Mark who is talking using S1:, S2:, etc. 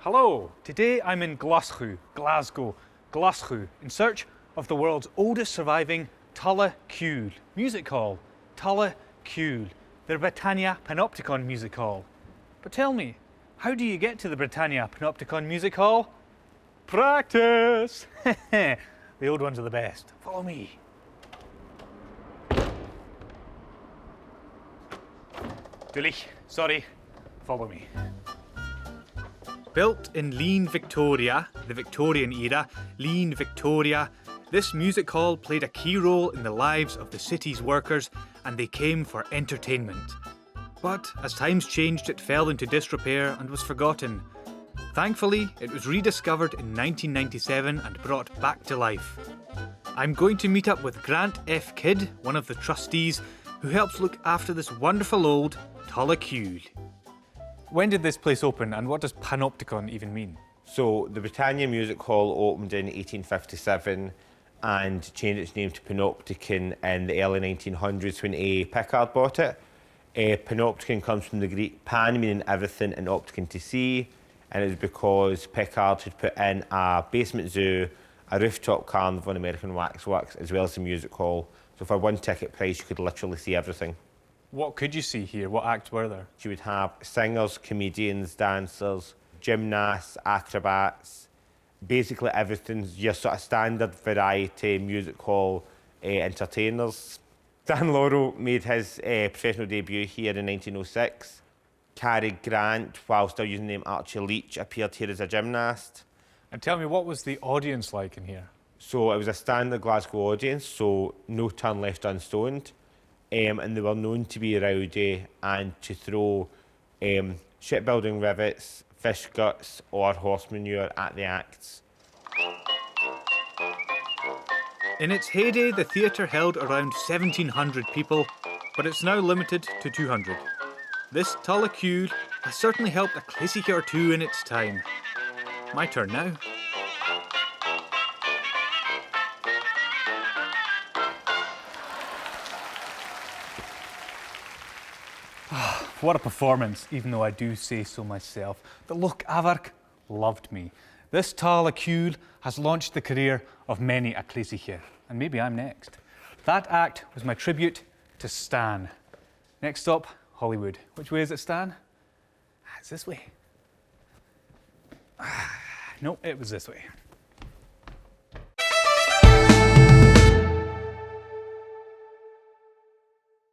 S1: Hello, today I'm in Glasgow, in search of the world's oldest surviving Tulla Cúil music hall. Tulla Cúil, the Britannia Panopticon Music Hall. But tell me, how do you get to the Britannia Panopticon Music Hall? Practice! The old ones are the best. Follow me. Dúlich, sorry, follow me. Built in Lean Victoria, the Victorian era, Lean Victoria, this music hall played a key role in the lives of the city's workers, and they came for entertainment. But as times changed, it fell into disrepair and was forgotten. Thankfully, it was rediscovered in 1997 and brought back to life. I'm going to meet up with Grant F. Kidd, one of the trustees, who helps look after this wonderful old Tulla Cúil. When did this place open, and what does Panopticon even mean?
S2: So the Britannia Music Hall opened in 1857 and changed its name to Panopticon in the early 1900s when A. Pickard bought it. Panopticon comes from the Greek pan, meaning everything, and opticon to see, and it was because Pickard had put in a basement zoo, a rooftop carnival and American waxworks, as well as a music hall. So for one ticket price, you could literally see everything. What
S1: could you see here? What acts were there?
S2: You would have singers, comedians, dancers, gymnasts, acrobats, basically everything, your sort of standard variety music hall entertainers. Dan Laurel made his professional debut here in 1906. Cary Grant, while still using the name Archie Leach, appeared here as a gymnast.
S1: And tell me, what was the audience like in here?
S2: So it was a standard Glasgow audience, so no turn left unstoned. And they were known to be rowdy and to throw shipbuilding rivets, fish guts or horse manure at the acts.
S1: In its heyday, the theatre held around 1,700 people, but it's now limited to 200. This Tulla Cúil has certainly helped a classic or two in its time. My turn now. What a performance, even though I do say so myself. The Loch Avark loved me. This Tulla Cúil has launched the career of many a classicher, and maybe I'm next. That act was my tribute to Stan. Next stop, Hollywood. Which way is it, Stan? It's this way. No, it was this way.